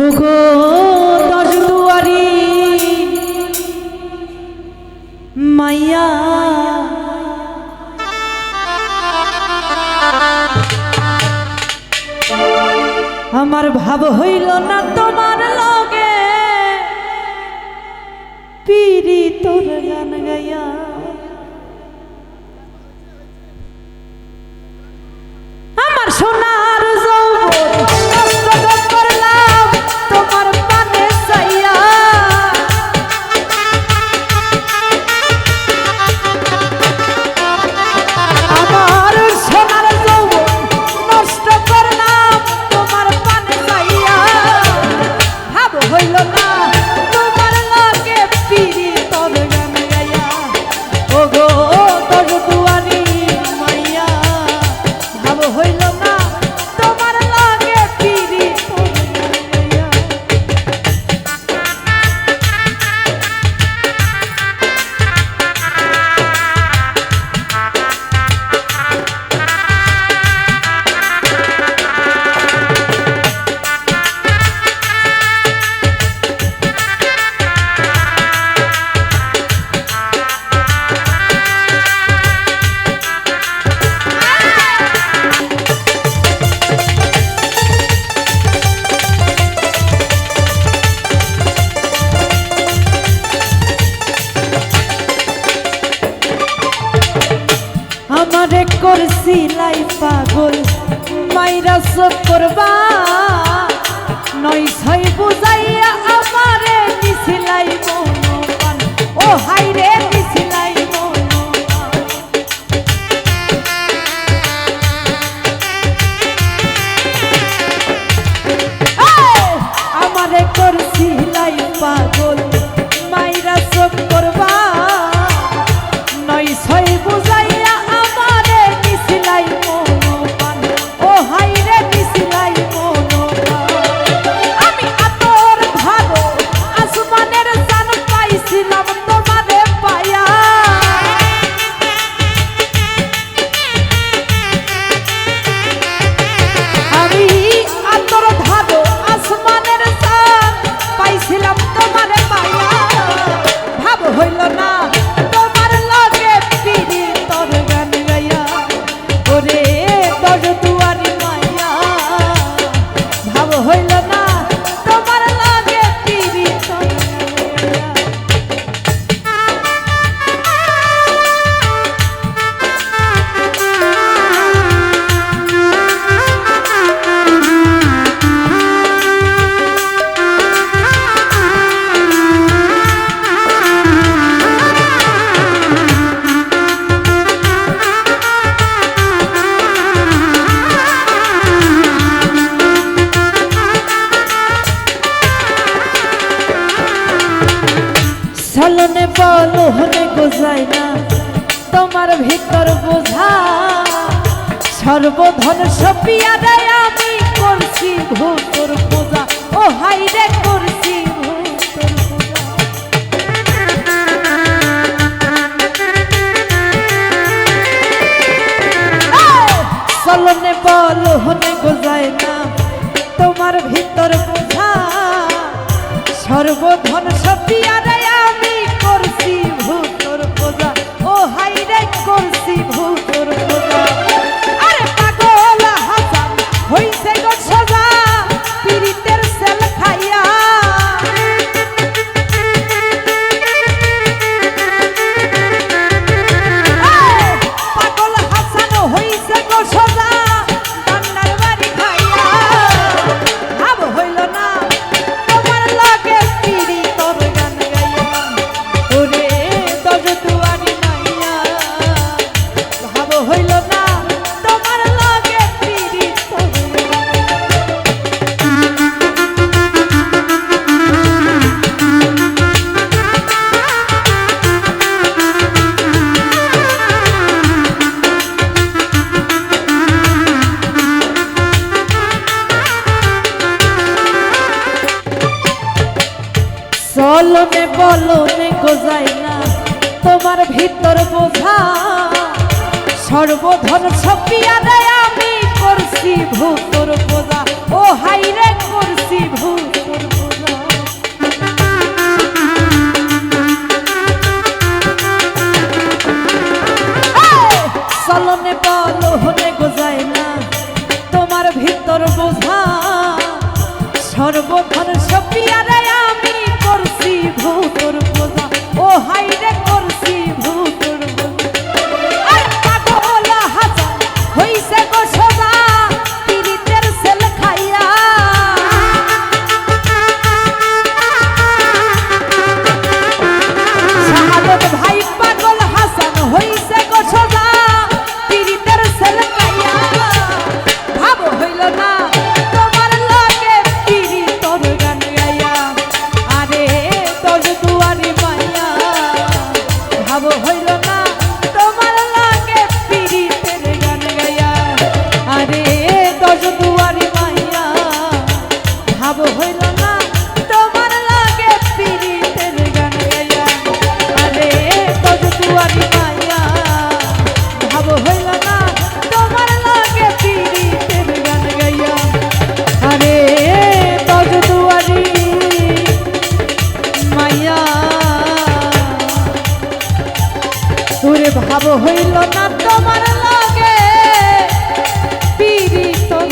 ওগো দশ দুয়ারি মাইয়া আমার ভাব হইল না তোমার লগে পিরি তোর গান গাইয়া আমার সোনার যৌবন নষ্ট করলাম তোমার পানে চাইয়া আমার সোনার যৌবন নষ্ট করলাম তোমার পানে চাইয়া ভাব হইল না তোমার লগে পিরি তোর গান গাইয়া ওগো তোর দুয়ারি মাইয়া ভাব হইল না তোমার লগে পিরি তোর গান গাইয়া আমারে করছিলাই পাগল মাইরা সব করবা নয় ছয় বুঝাইয়া আমারে দিছিলাই মনোবান ও হাইরে দিছিলাই মনোবান আমারে করছিলাই পাগল মাইরা সব করবা নয় ছয় বুঝাইয়া আমারে দিছিলাই মনোবান ও হাইরে দিছিলাই মনোবান আমি আতর ভালো আসমানের জান পাইছিলাম তোমারে পায়া আমি আতর ভালো আসমানের জান পাইছিলাম তোমারে পায়া ভাব হইল না তোমার লগে পিরি তোর গান গাইয়া ওরে দশ দুয়ারি মাইয়া ভাব হইল না তোমার লগে পিরি তোর গান গাইয়া চলনে বলনে গোজাই না তোমার ভিতর বোঝা সর্বধন সপিয়া দেয় আমি করছি ভূতর পূজা ও হাইরে করছি ভূতর পূজা চলনে বলনে গোজাই না তোমার ভিতর বোঝা সর্বধন সপিয়া দেয় আমি করছি ভূতর পূজা ও হাইরে করছি ভূতর পূজা আরে পাগল হাসান হইছে গো সজা পীড়িতের সেল খাইয়া পাগল হাসান হইছে গো সজা ডান্ডার বাড়ি খাইয়া ভাব হইল না তোমার লগে পিরি তোর গান গাইয়া ওরে দশ দুয়ারি মাইয়া ভাব হইল না তোমার লগে পিরি তোর গান চলনে বলনে গোজাই না তোমার ভিতর বোঝা সর্বধন সপিয়া দেয় আমি করছি ভূতর পূজা ও হাইরে করছি ভূতর লোহনে গোজায় না তোমার ভিতর বোঝা সর্বক্ষণ সপিয়ারে আমি করছি ভূতর বোঝা ও হাইরে করছি ভূতর বোঝা আর পাগল হাজার হইছে গো সোজা পীড়িতের সেল খাইয়া শাহাদত ভাই পাগল হাসান হইছে গো সোজা পীড়িতের সেল খাইয়া ভাব হইল না তোমার লাগে পীড়িতর গান গাইয়া আরে তোর দুয়ারি মাইয়া ভাব হইল না তোমার লাগে পীড়িতের গান গাইয়া আরে তোর দুয়ারি মাইয়া ভাব হইল না তোমার লাগে পীড়িতের গান গাইয়া আরে তোর দুয়ারি মাইয়া ভাব হইল না তোমার লাগে পীড়িতের গান গাইয়া আরে তোর দুয়ারি মাইয়া তোরে ভাব হইল না তোমার লাগে পীড়িতর